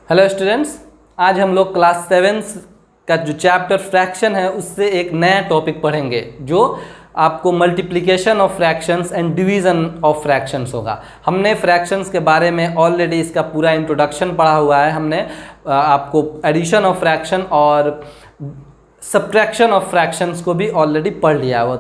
Hello students, आज हम लोग क्लास 7 का जो चैप्टर फ्रैक्शन है उससे एक नया टॉपिक पढ़ेंगे जो आपको multiplication of fractions and division of fractions होगा। हमने फ्रैक्शंस के बारे में ऑलरेडी इसका पूरा इंट्रोडक्शन पढ़ा हुआ है। हमने आपको एडिशन ऑफ फ्रैक्शन और सब्ट्रैक्शन ऑफ फ्रैक्शंस को भी ऑलरेडी पढ़ लिया है।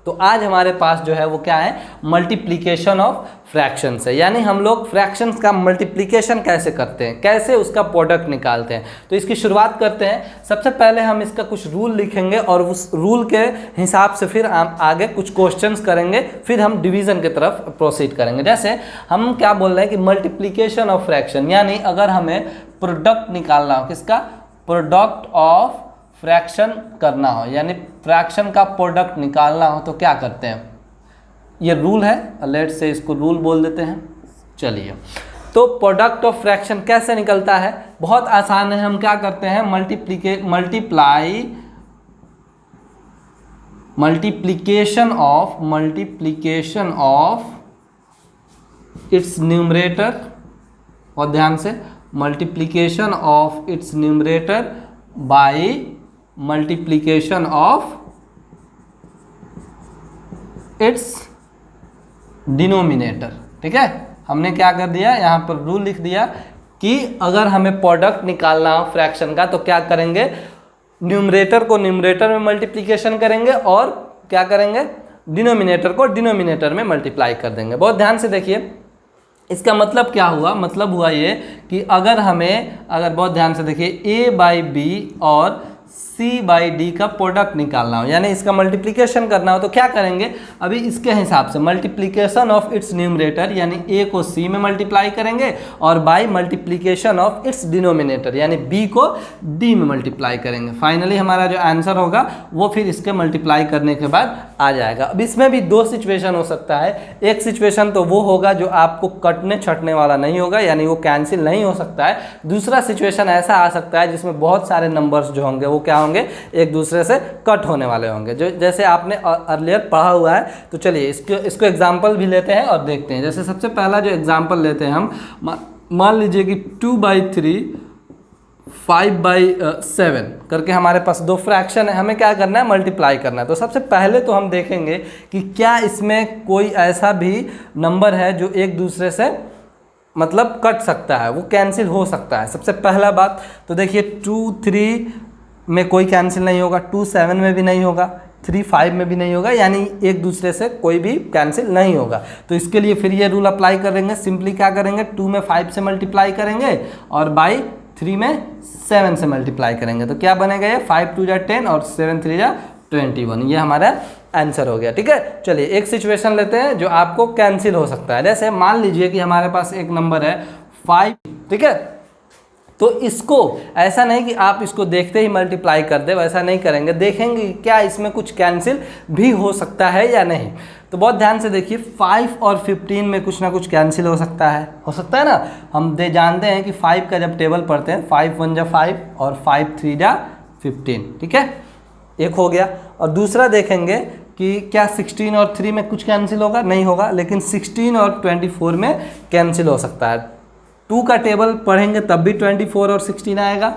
तो आज हमारे पास जो है वो क्या है, मल्टीप्लिकेशन ऑफ फ्रैक्शंस है। यानी हम लोग फ्रैक्शंस का मल्टीप्लिकेशन कैसे करते हैं, कैसे उसका प्रोडक्ट निकालते हैं। तो इसकी शुरुआत करते हैं। सबसे पहले हम इसका कुछ रूल लिखेंगे और उस रूल के हिसाब से फिर हम आगे कुछ क्वेश्चंस करेंगे, फिर हम डिवीज़न की तरफ प्रोसीड करेंगे। जैसे हम क्या बोल रहे हैं कि मल्टीप्लिकेशन ऑफ फ्रैक्शन, यानी अगर हमें प्रोडक्ट निकालना हो, किसका, प्रोडक्ट ऑफ फ्रैक्शन करना हो, यानी फ्रैक्शन का प्रोडक्ट निकालना हो तो क्या करते हैं। ये रूल है, लेट से इसको रूल बोल देते हैं। चलिए, तो प्रोडक्ट ऑफ फ्रैक्शन कैसे निकलता है, बहुत आसान है। हम क्या करते हैं, मल्टीप्लिकेशन ऑफ इट्स न्यूमरेटर, और ध्यान से, multiplication of its numerator bye multiplication of its denominator. ठीक है, हमने क्या कर दिया, यहाँ पर रूल लिख दिया कि अगर हमें प्रोडक्ट निकालना हो फ्रैक्शन का तो क्या करेंगे, न्यूमरेटर को न्यूमरेटर में मल्टीप्लिकेशन करेंगे और क्या करेंगे, डिनोमिनेटर को डिनोमिनेटर में मल्टीप्लाई कर देंगे। बहुत ध्यान से देखिए, इसका मतलब क्या हुआ, मतलब हुआ ये कि अगर बहुत ध्यान से देखिए, a बाई बी और c बाई डी का प्रोडक्ट निकालना हो, यानी इसका मल्टीप्लिकेशन करना हो तो क्या करेंगे, अभी इसके हिसाब से मल्टीप्लिकेशन ऑफ इट्स न्यूमरेटर यानी a को c में मल्टीप्लाई करेंगे और by multiplication of its denominator यानी b को d में मल्टीप्लाई करेंगे। फाइनली हमारा जो आंसर होगा वो फिर इसके मल्टीप्लाई करने के बाद आ जाएगा। अब इसमें भी दो सिचुएशन हो सकता है। एक सिचुएशन तो वो होगा जो आपको कटने छटने वाला नहीं होगा, यानी वो कैंसिल नहीं हो सकता है। दूसरा सिचुएशन ऐसा आ सकता है जिसमें बहुत सारे नंबर्स जो होंगे वो क्या होंगे, एक दूसरे से कट होने वाले होंगे, जो जैसे आपने अर्लियर पढ़ा हुआ है। तो चलिए इसको एग्जाम्पल भी लेते हैं और देखते हैं। जैसे सबसे पहला जो एग्जाम्पल लेते हैं हम, मान लीजिए कि 2/3 5/7 करके हमारे पास दो फ्रैक्शन है, हमें क्या करना है, मल्टीप्लाई करना है। तो सबसे पहले तो हम देखेंगे कि क्या इसमें कोई ऐसा भी नंबर है जो एक दूसरे से मतलब कट सकता है, वो कैंसिल हो सकता है। सबसे पहला बात तो देखिए, 2 3 में कोई कैंसिल नहीं होगा, 2 7 में भी नहीं होगा, 3 5 में भी नहीं होगा, यानी एक दूसरे से कोई भी कैंसिल नहीं होगा। तो इसके लिए फिर ये रूल अप्लाई करेंगे। सिंपली क्या करेंगे, 2 में 5 से मल्टीप्लाई करेंगे और बाई 3 में 7 से मल्टीप्लाई करेंगे। तो क्या बनेगा, ये 5 2 10 और 7 3 21। ये हमारा आंसर हो गया। ठीक है, चलिए एक सिचुएशन लेते हैं जो आपको कैंसिल हो सकता है। जैसे मान लीजिए कि हमारे पास एक नंबर है 5, ठीक है। तो इसको ऐसा नहीं कि आप इसको देखते ही मल्टीप्लाई कर दे, वैसा नहीं करेंगे, देखेंगे क्या इसमें कुछ कैंसिल भी हो सकता है या नहीं। तो बहुत ध्यान से देखिए, 5 और 15 में कुछ ना कुछ कैंसिल हो सकता है ना। हम जानते हैं कि 5 का जब टेबल पढ़ते हैं, 5 1 जा 5 और 5 3 जा 15। ठीक है, एक हो गया। और दूसरा देखेंगे कि क्या 16 और 3 में कुछ कैंसिल होगा, नहीं होगा, लेकिन 16 और 24 में कैंसिल हो सकता है। 2 का टेबल पढ़ेंगे तब भी 24 और 16 आएगा,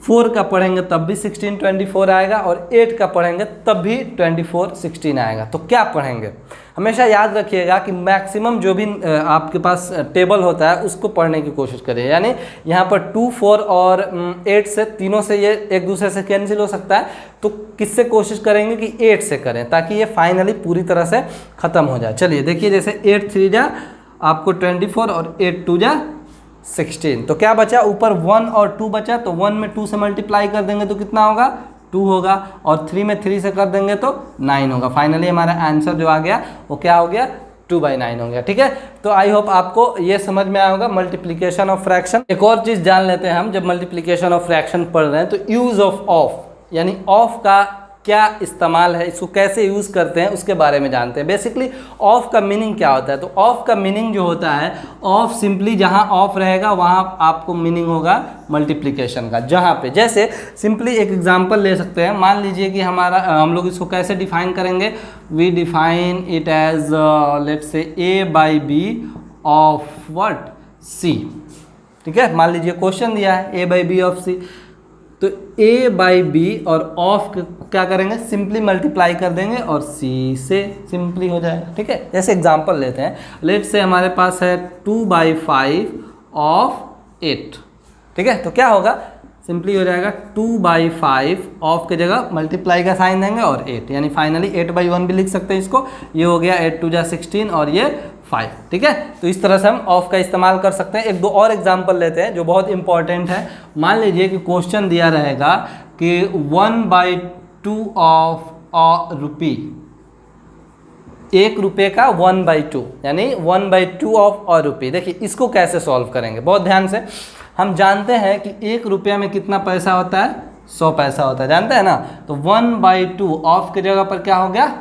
4 का पढ़ेंगे तब भी 16 24 आएगा, और 8 का पढ़ेंगे तब भी 24 16 आएगा। तो क्या पढ़ेंगे, हमेशा याद रखिएगा कि मैक्सिमम जो भी आपके पास टेबल होता है उसको पढ़ने की कोशिश करिए। यानी यहाँ पर 2 4 और 8 से, तीनों से ये एक दूसरे से कैंसिल हो सकता है, तो किससे कोशिश करेंगे कि 8 से करें, ताकि ये फाइनली पूरी तरह से ख़त्म हो जाए। चलिए देखिए, जैसे 8 3 जा आपको 24 और 8 2 जा 16। तो क्या बचा, ऊपर 1 और 2 बचा, तो 1 में 2 से मल्टीप्लाई कर देंगे तो कितना होगा, 2 होगा, और 3 में 3 से कर देंगे तो 9 होगा। फाइनली हमारा आंसर जो आ गया वो क्या हो गया, 2/9 हो गया। ठीक है, तो आई होप आपको ये समझ में आया होगा मल्टीप्लिकेशन ऑफ फ्रैक्शन। एक और चीज़ जान लेते हैं हम, जब मल्टीप्लिकेशन ऑफ फ्रैक्शन पढ़ रहे हैं तो यूज़ ऑफ यानी ऑफ का क्या इस्तेमाल है, इसको कैसे यूज़ करते हैं उसके बारे में जानते हैं। बेसिकली ऑफ का मीनिंग क्या होता है, तो ऑफ का मीनिंग जो होता है, ऑफ सिंपली जहाँ ऑफ रहेगा वहाँ आपको मीनिंग होगा मल्टीप्लिकेशन का। जहाँ पे जैसे सिंपली एक एग्जांपल ले सकते हैं, मान लीजिए कि हम लोग इसको कैसे डिफाइन करेंगे, we define it as let's say a by B of what, c। ठीक है, मान लीजिए क्वेश्चन दिया है A by B of C, तो ए बाई बी और ऑफ क्या करेंगे, सिंपली मल्टीप्लाई कर देंगे और सी से सिंपली हो जाएगा। ठीक है, जैसे एग्जांपल लेते हैं, लेट से हमारे पास है 2/5 ऑफ 8। ठीक है, तो क्या होगा, सिंपली हो जाएगा 2/5 ऑफ के जगह मल्टीप्लाई का साइन देंगे और 8, यानी फाइनली 8/1 भी लिख सकते हैं इसको। ये हो गया 8 2 16 और ये 5। ठीक है, तो इस तरह से हम ऑफ का इस्तेमाल कर सकते हैं। एक दो और एग्जांपल लेते हैं जो बहुत इंपॉर्टेंट है। मान लीजिए कि क्वेश्चन दिया रहेगा कि 1/2 ऑफ अ रुपी, 1 रुपये का 1/2, यानी 1/2 ऑफ अ रुपी। देखिए इसको कैसे सॉल्व करेंगे, बहुत ध्यान से। हम जानते हैं कि 1 रुपये में कितना पैसा होता है, 100 पैसा होता है, जानते हैं ना। तो 1/2 ऑफ की जगह पर क्या हो गया,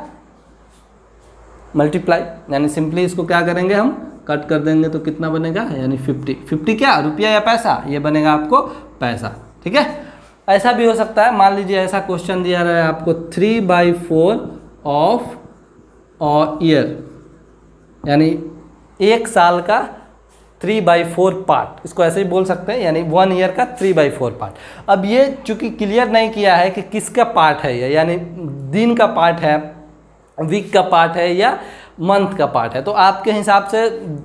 मल्टीप्लाई, यानी सिंपली इसको क्या करेंगे, हम कट कर देंगे तो कितना बनेगा, यानी 50 क्या, रुपया या पैसा, ये बनेगा आपको पैसा। ठीक है, ऐसा भी हो सकता है, मान लीजिए ऐसा क्वेश्चन दिया रहा है आपको 3/4 ऑफ अ ईयर, यानी 1 साल का 3/4 पार्ट, इसको ऐसे ही बोल सकते हैं, यानी 1 ईयर का 3/4 पार्ट। अब ये चूंकि क्लियर नहीं किया है कि किसका पार्ट है ये, यानी दिन का पार्ट है, वीक का पार्ट है या मंथ का पार्ट है, तो आपके हिसाब से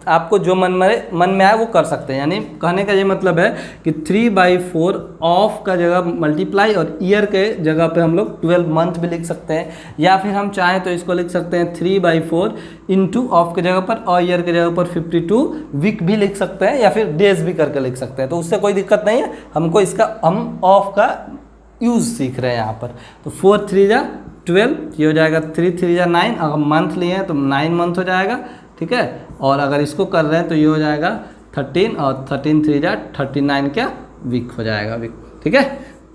आपको जो मन में आए वो कर सकते हैं। यानी कहने का ये मतलब है कि 3/4 ऑफ का जगह मल्टीप्लाई और ईयर के जगह पे हम लोग 12 मंथ भी लिख सकते हैं, या फिर हम चाहें तो इसको लिख सकते हैं 3/4 इंटू ऑफ के जगह पर और ईयर के जगह पर 52 वीक भी लिख सकते हैं, या फिर डेज भी करके लिख सकते हैं, तो उससे कोई दिक्कत नहीं है। हमको इसका, हम ऑफ का यूज़ सीख रहे हैं यहाँ पर। तो 4 3 12, ये हो जाएगा 3 3 9, अगर मंथ लिए हैं तो 9 मंथ हो जाएगा। ठीक है, और अगर इसको कर रहे हैं तो ये हो जाएगा 13 और 13 3 39 क्या, वीक हो जाएगा, वीक। ठीक है,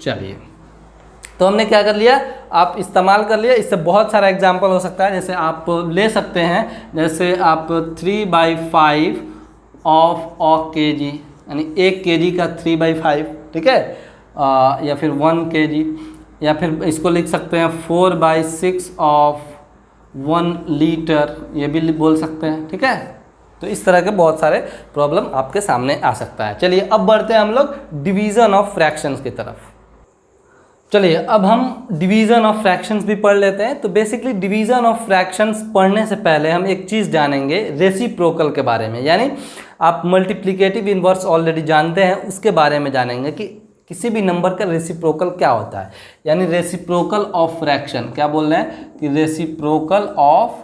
चलिए, तो हमने क्या कर लिया, आप इस्तेमाल कर लिया। इससे बहुत सारा एग्जांपल हो सकता है, जैसे आप ले सकते हैं, जैसे आप 3/5 ऑफ अ kg, यानी 1 kg का 3/5। ठीक है, या फिर 1 kg, या फिर इसको लिख सकते हैं 4/6 ऑफ 1 लीटर, ये भी बोल सकते हैं। ठीक है, तो इस तरह के बहुत सारे प्रॉब्लम आपके सामने आ सकता है। चलिए अब बढ़ते हैं हम लोग डिवीज़न ऑफ फ्रैक्शंस की तरफ। चलिए अब हम डिवीज़न ऑफ फ्रैक्शंस भी पढ़ लेते हैं। तो बेसिकली डिवीज़न ऑफ फ्रैक्शंस पढ़ने से पहले हम एक चीज़ जानेंगे रेसिप्रोकल के बारे में, यानी आप मल्टीप्लिकेटिव इनवर्स ऑलरेडी जानते हैं, उसके बारे में जानेंगे कि किसी भी नंबर का रेसिप्रोकल क्या होता है, यानी रेसिप्रोकल ऑफ फ्रैक्शन। क्या बोल रहे हैं कि रेसिप्रोकल ऑफ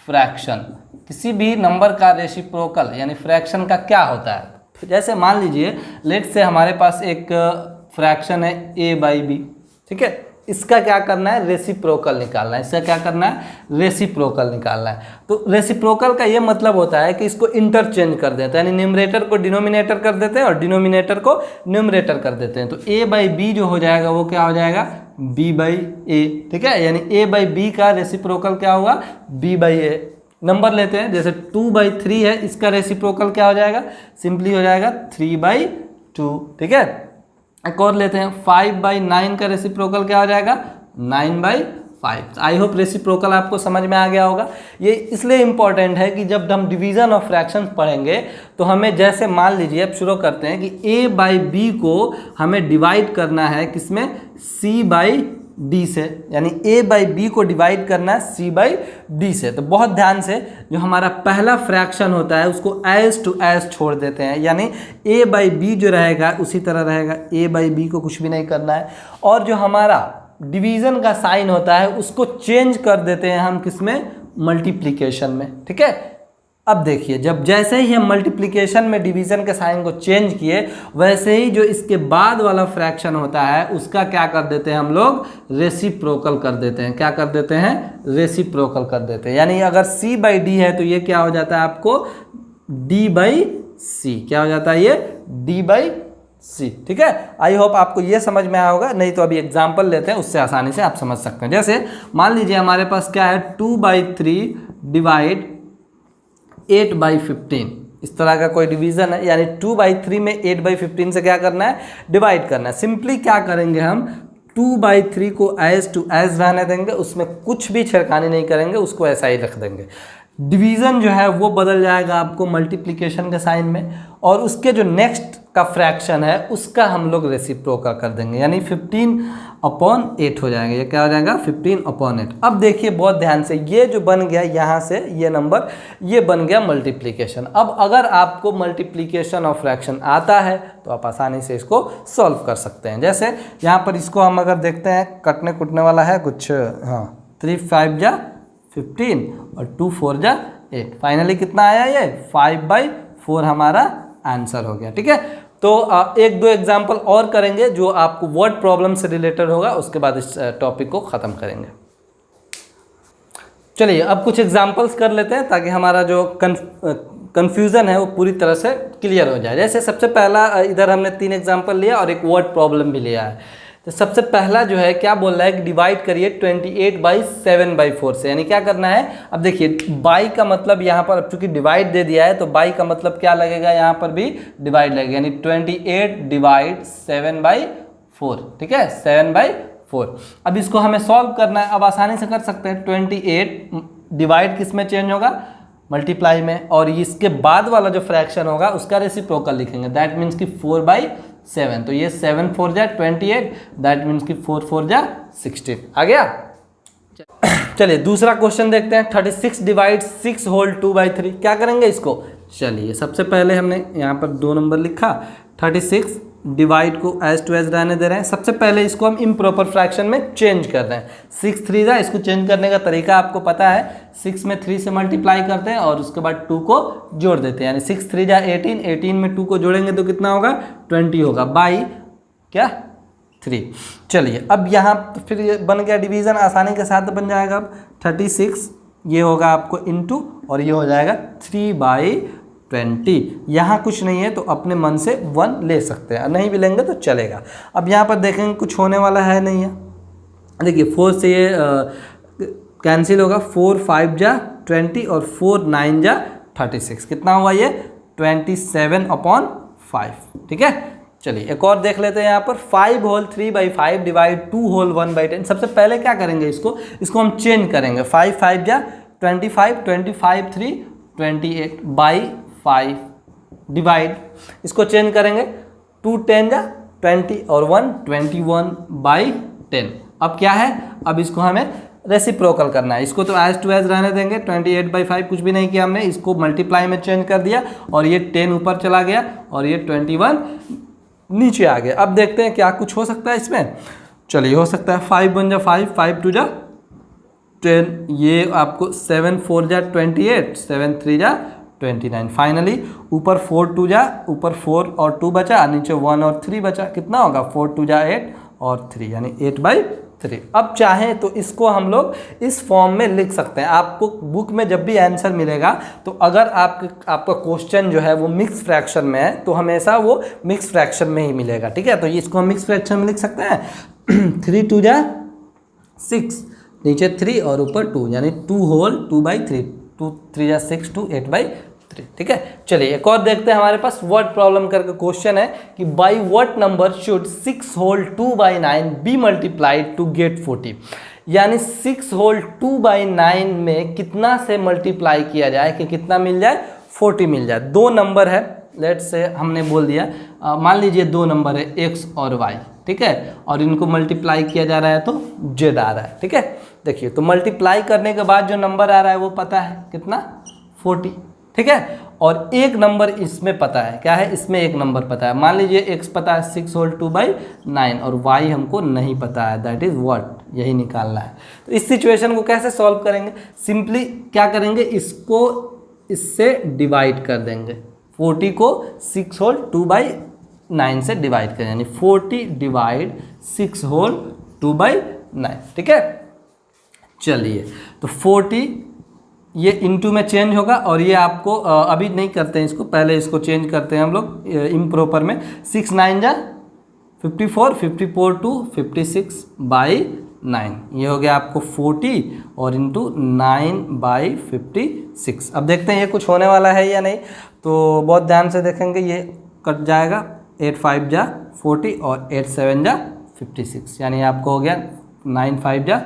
फ्रैक्शन, किसी भी नंबर का रेसिप्रोकल यानी फ्रैक्शन का क्या होता है। जैसे मान लीजिए लेट से हमारे पास एक फ्रैक्शन है a/b। ठीक है, इसका क्या करना है, रेसिप्रोकल निकालना है। इसका क्या करना है, रेसिप्रोकल निकालना है। तो रेसिप्रोकल का ये मतलब होता है कि इसको इंटरचेंज कर देते हैं, यानी न्यूमरेटर को डिनोमिनेटर कर देते हैं और डिनोमिनेटर को न्यूमरेटर कर देते हैं। तो a/b जो हो जाएगा वो क्या हो जाएगा, b/a। ठीक है, यानी a/b का रेसिप्रोकल क्या होगा, b/a। नंबर लेते हैं, जैसे 2/3 है, इसका रेसिप्रोकल क्या हो जाएगा, सिंपली हो जाएगा 3/2। ठीक है, एक और लेते हैं, 5/9 का रेसिप्रोकल क्या हो जाएगा, 9/5। आई होप रेसिप्रोकल आपको समझ में आ गया होगा। ये इसलिए इम्पॉर्टेंट है कि जब हम डिवीज़न ऑफ फ्रैक्शंस पढ़ेंगे तो हमें, जैसे मान लीजिए अब शुरू करते हैं कि a/b को हमें डिवाइड करना है किसमें, c/d से, यानी a/b को डिवाइड करना है c/d से। तो बहुत ध्यान से, जो हमारा पहला फ्रैक्शन होता है उसको एज टू एज छोड़ देते हैं, यानी a/b जो रहेगा उसी तरह रहेगा, a/b को कुछ भी नहीं करना है। और जो हमारा डिवीज़न का साइन होता है उसको चेंज कर देते हैं हम किसमें, मल्टीप्लिकेशन में। ठीक है, अब देखिए, जब जैसे ही हम मल्टीप्लिकेशन में डिवीज़न के साइन को चेंज किए, वैसे ही जो इसके बाद वाला फ्रैक्शन होता है उसका क्या कर देते हैं हम लोग, रेसिप्रोकल कर देते हैं। क्या कर देते हैं, रेसिप्रोकल कर देते हैं। यानी अगर c/d है तो ये क्या हो जाता है आपको, d/c। क्या हो जाता है ये, d/c। ठीक है, आई होप आपको ये समझ में आया होगा। नहीं तो अभी एग्जाम्पल लेते हैं, उससे आसानी से आप समझ सकते हैं। जैसे मान लीजिए हमारे पास क्या है, 2/3 डिवाइड 8/15, इस तरह का कोई डिवीज़न है, यानी 2/3 में 8/15 से क्या करना है, डिवाइड करना है। सिंपली क्या करेंगे हम, 2/3 को एज टू एज रहने देंगे, उसमें कुछ भी छेड़खानी नहीं करेंगे, उसको ऐसा ही रख देंगे। डिवीज़न जो है वो बदल जाएगा आपको मल्टीप्लिकेशन के साइन में, और उसके जो नेक्स्ट का फ्रैक्शन है उसका हम लोग रेसिप्रोकल कर देंगे, यानी 15/8 हो जाएगा। ये क्या हो जाएगा? 15/8। अब देखिए बहुत ध्यान से, ये जो बन गया यहाँ से ये नंबर, ये बन गया मल्टीप्लिकेशन। अब अगर आपको मल्टीप्लिकेशन और फ्रैक्शन आता है तो आप आसानी से इसको सॉल्व कर सकते हैं। जैसे यहाँ पर इसको हम अगर देखते हैं, कटने कुटने वाला है कुछ, हाँ 3 5 जा 15 और 2 4 जा 8, फाइनली कितना आया? ये 5/4 हमारा आंसर हो गया। ठीक है, तो एक दो एग्जाम्पल और करेंगे जो आपको वर्ड प्रॉब्लम से रिलेटेड होगा, उसके बाद इस टॉपिक को ख़त्म करेंगे। चलिए अब कुछ एग्जाम्पल्स कर लेते हैं ताकि हमारा जो कन्फ्यूज़न है वो पूरी तरह से क्लियर हो जाए। जैसे सबसे पहला, इधर हमने 3 एग्जाम्पल लिया और एक वर्ड प्रॉब्लम भी लिया है। तो सबसे पहला जो है क्या बोल रहा है कि डिवाइड करिए 28/7/4 से, यानी क्या करना है? अब देखिए बाई का मतलब यहाँ पर, अब चूंकि डिवाइड दे दिया है तो बाई का मतलब क्या लगेगा? यहाँ पर भी डिवाइड लगेगा, यानी 28/7/4। ठीक है, 7/4। अब इसको हमें सॉल्व करना है। अब आसानी से कर सकते हैं। 28 डिवाइड किस में चेंज होगा? मल्टीप्लाई में, और इसके बाद वाला जो फ्रैक्शन होगा उसका रेसिप्रोकल लिखेंगे, दैट मीन्स कि 4/7। तो ये 7 4 जा 28, दैट मीन्स कि 4 4 जा 16। आ गया? चलिए दूसरा क्वेश्चन देखते हैं। 36 डिवाइड 6 होल 2/3। क्या करेंगे इसको? चलिए सबसे पहले हमने यहाँ पर 2 नंबर लिखा, 36 डिवाइड को एज टू एज रहने दे रहे हैं। सबसे पहले इसको हम इम्प्रॉपर फ्रैक्शन में चेंज कर रहे हैं। 6 3 जा, इसको चेंज करने का तरीका आपको पता है, 6 में 3 से मल्टीप्लाई करते हैं और उसके बाद 2 को जोड़ देते हैं, यानी 6 3 जा 18, 18 में 2 को जोड़ेंगे तो कितना होगा? 20 होगा, बाई क्या 3। चलिए अब यहाँ तो फिर ये बन गया डिवीज़न, आसानी के साथ बन जाएगा। अब 36 ये होगा आपको इंटू, और ये हो जाएगा 3/20। यहाँ कुछ नहीं है तो अपने मन से 1 ले सकते हैं, नहीं भी लेंगे तो चलेगा। अब यहाँ पर देखेंगे कुछ होने वाला है नहीं है। देखिए 4 से ये कैंसिल होगा, 4 5 जा 20 और 4 9 जा 36। कितना हुआ ये? 27/5। ठीक है, चलिए एक और देख लेते हैं। यहाँ पर 5 होल 3/5 डिवाइड 2 होल 1/10। सबसे पहले क्या करेंगे? इसको हम चेंज करेंगे। 5 5 जा 25, 25 3 28/5 डिवाइड, इसको चेंज करेंगे 2 10 जा 20 और 1 21/10। अब क्या है? अब इसको हमें रेसिप्रोकल करना है। इसको तो एज टू एज रहने देंगे, 28/5 कुछ भी नहीं किया हमने, इसको मल्टीप्लाई में चेंज कर दिया और ये 10 ऊपर चला गया और ये 21 नीचे आ गया। अब देखते हैं क्या कुछ हो सकता है इसमें। चलिए हो सकता है 5 1 जा 5, 5 2 जा 10, ये आपको 7 4 जा 28, 7 3 जा 29। फाइनली ऊपर 4 2 जा, ऊपर 4 और 2 बचा, नीचे 1 और 3 बचा। कितना होगा? 4 2 जा 8 और 3, यानी 8/3। अब चाहें तो इसको हम लोग इस फॉर्म में लिख सकते हैं। आपको बुक में जब भी आंसर मिलेगा तो अगर आपका क्वेश्चन जो है वो मिक्स फ्रैक्शन में है तो हमेशा वो मिक्स फ्रैक्शन में ही मिलेगा। ठीक है, तो इसको हम मिक्स फ्रैक्शन में लिख सकते हैं। 3 2 जा 6, नीचे 3 और ऊपर 2, यानी 2 होल 2/3, 2 3 जा 6 2 8/3। ठीक है, चलिए एक और देखते हैं। हमारे पास वर्ड प्रॉब्लम करके क्वेश्चन है कि by what number should 6 whole 2/9 be multiplied to get 40। यानी 6 होल 2/9 में कितना से मल्टीप्लाई किया जाए कि कितना मिल जाए? 40 मिल जाए। 2 नंबर है, लेट से हमने बोल दिया, मान लीजिए 2 नंबर है x और y। ठीक है, और इनको मल्टीप्लाई किया जा रहा है तो z आ रहा है। ठीक है, देखिए तो मल्टीप्लाई करने के बाद जो नंबर आ रहा है वो पता है कितना? 40। ठीक है, और एक नंबर इसमें पता है, क्या है? इसमें एक नंबर पता है। मान लीजिए x पता है 6 होल 2/9 और y हमको नहीं पता है, दैट इज व्हाट, यही निकालना है। तो इस सिचुएशन को कैसे सॉल्व करेंगे? सिंपली क्या करेंगे? इसको इससे डिवाइड कर देंगे। 40 को 6 होल 2/9 से डिवाइड करें, यानी 40 डिवाइड 6 होल 2/9। ठीक है, चलिए तो 40 ये इनटू में चेंज होगा और ये आपको अभी नहीं करते हैं इसको, पहले इसको चेंज करते हैं हम लोग इम्प्रॉपर में। 6 9 जा 54, 54 टू 56/9, ये हो गया आपको 40 और इंटू 9/56। अब देखते हैं ये कुछ होने वाला है या नहीं, तो बहुत ध्यान से देखेंगे। ये कट जाएगा, 8 5 जा 40 और 8 7 जा 56, यानी आपको हो गया 9 5 जा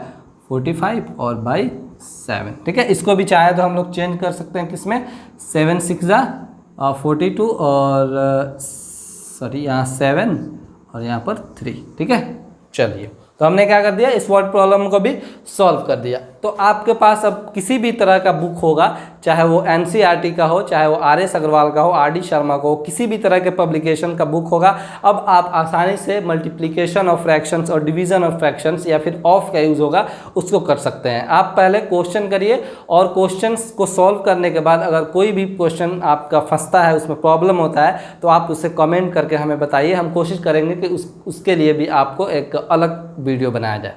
45 और बाई 7, ठीक है। इसको भी चाहे तो हम लोग चेंज कर सकते हैं किसमें, 7 6 42 और सॉरी यहाँ 7 और यहाँ पर 3, ठीक है। चलिए, तो हमने क्या कर दिया, इस वर्ड प्रॉब्लम को भी सॉल्व कर दिया। तो आपके पास अब किसी भी तरह का बुक होगा, चाहे वो एनसीईआरटी का हो, चाहे वो आर.एस. अग्रवाल का हो, आर.डी. शर्मा का हो, किसी भी तरह के पब्लिकेशन का बुक होगा, अब आप आसानी से मल्टीप्लिकेशन ऑफ फ्रैक्शंस और डिवीजन ऑफ फ्रैक्शंस या फिर ऑफ का यूज़ होगा उसको कर सकते हैं। आप पहले क्वेश्चन करिए और क्वेश्चंस को सॉल्व करने के बाद अगर कोई भी क्वेश्चन आपका फंसता है, उसमें प्रॉब्लम होता है, तो आप उसे कमेंट करके हमें बताइए। हम कोशिश करेंगे कि उसके लिए भी आपको एक अलग वीडियो बनाया जाए।